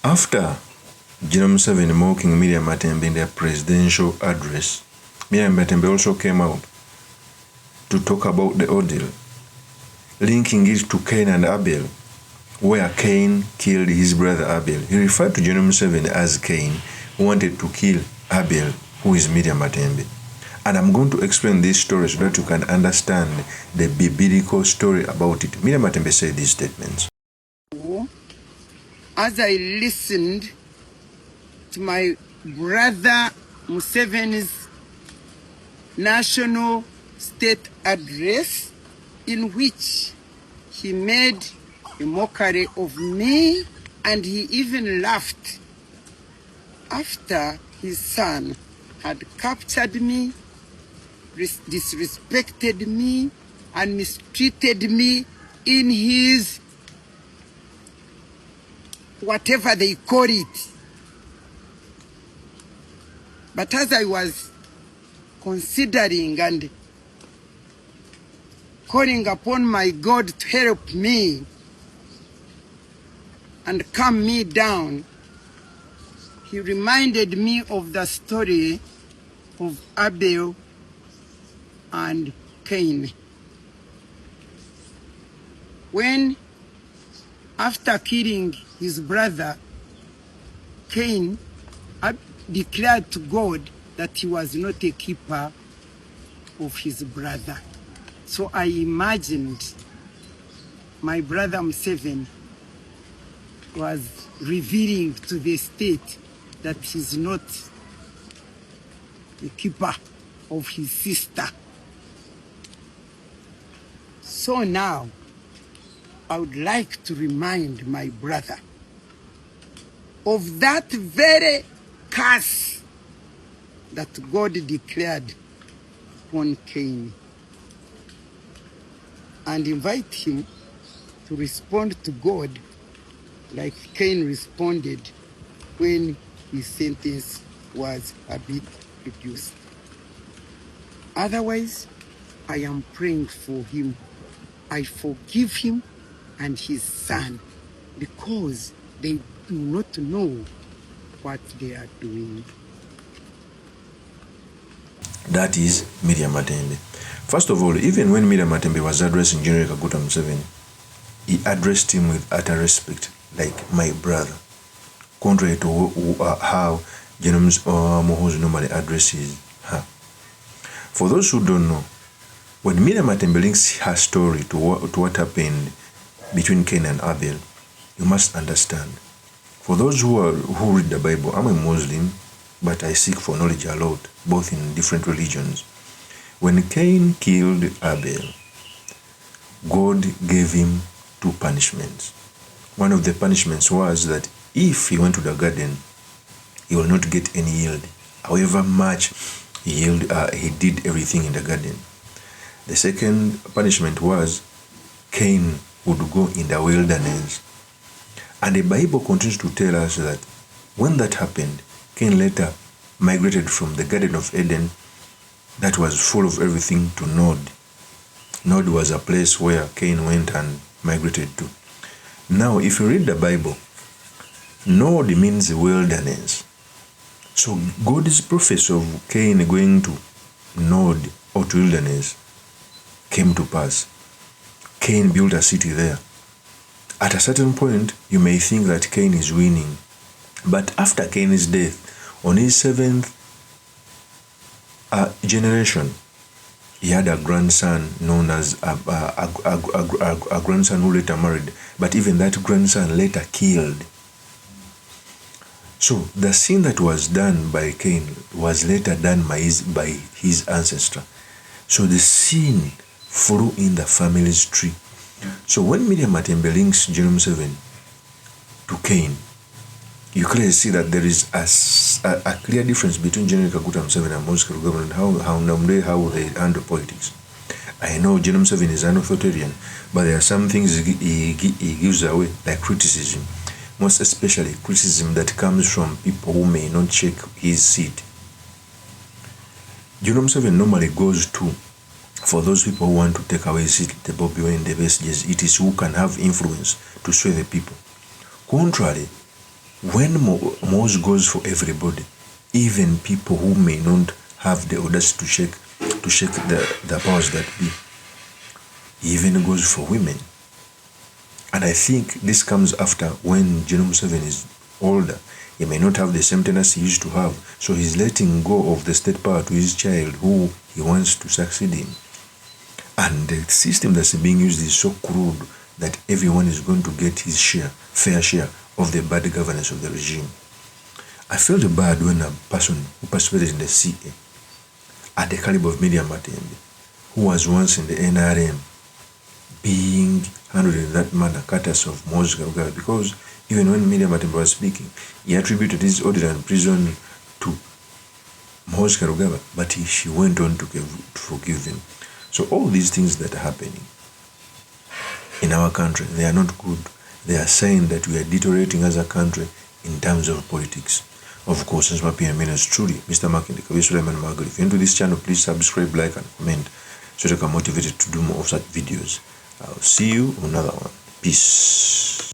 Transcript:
After General Museveni mocking Miriam MATEMBE in their presidential address, Miriam MATEMBE also came out to talk about the ordeal, linking it to Cain and Abel, where Cain killed his brother Abel. He referred to General Museveni as Cain, who wanted to kill Abel, who is Miriam MATEMBE. And I'm going to explain this story so that you can understand the biblical story about it. Miriam MATEMBE said these statements. As I listened to my brother Museveni's national state address, in which he made a mockery of me, and he even laughed after his son had captured me, disrespected me, and mistreated me in his whatever they call it. But as I was considering and calling upon my God to help me and calm me down, he reminded me of the story of Abel and Cain. When, after killing his brother, Cain declared to God that he was not a keeper of his brother. So I imagined my brother Museveni was revealing to the state that he's not the keeper of his sister. So now, I would like to remind my brother of that very curse that God declared upon Cain, and invite him to respond to God like Cain responded when his sentence was a bit reduced. Otherwise, I am praying for him. I forgive him and his son, because they do not know what they are doing. That is Miriam MATEMBE. First of all, even when Miriam MATEMBE was addressing General Kaguta Museveni, he addressed him with utter respect, like my brother, contrary to how General Muhoozi normally addresses her. For those who don't know, when Miriam MATEMBE links her story to what happened between Cain and Abel, you must understand. For those who read the Bible, I'm a Muslim, but I seek for knowledge a lot, both in different religions. When Cain killed Abel, God gave him two punishments. One of the punishments was that if he went to the garden, he will not get any yield. However much he did everything in the garden. The second punishment was Cain would go in the wilderness. And the Bible continues to tell us that when that happened, Cain later migrated from the Garden of Eden that was full of everything to Nod. Nod was a place where Cain went and migrated to. Now, if you read the Bible, Nod means wilderness. So God's prophecy of Cain going to Nod or to wilderness came to pass. Cain built a city there. At a certain point, you may think that Cain is winning. But after Cain's death, on his seventh generation, he had a grandson known as a grandson who later married. But even that grandson later killed. So the sin that was done by Cain was later done by his ancestor. So the sin flew in the family's tree. So when Miriam MATEMBE links General Museveni to Cain, you clearly see that there is a clear difference between General Kaguta Museveni and Moses government and how they handle politics. I know General Museveni is an authoritarian, but there are some things he gives away, like criticism, most especially criticism that comes from people who may not check his seat. General Museveni normally goes to, for those people who want to take away his seat, the Bobby Wine, the messages, it is who can have influence to sway the people. Contrary When Mose goes for everybody, even people who may not have the audacity to shake the powers that be, he even goes for women. And I think this comes after when General Museveni is older. He may not have the same tendency he used to have, so he's letting go of the state power to his child who he wants to succeed in. And the system that's being used is so crude that everyone is going to get his fair share of the bad governance of the regime. I felt bad when a person who participated in the CA at the caliber of MATEMBE, who was once in the NRM, being handled in that manner, courtesy of Mose Karugabe, because even when MATEMBE was speaking, he attributed his order and prison to Mose Karugabe, but she went on to forgive him. So all these things that are happening in our country, they are not good. They are saying that we are deteriorating as a country in terms of politics. Of course, since my PM is truly Mr. Makinde Kabisulaiman Magal. If you're into this channel, please subscribe, like, and comment so that I can motivate you to do more of such videos. I'll see you on another one. Peace.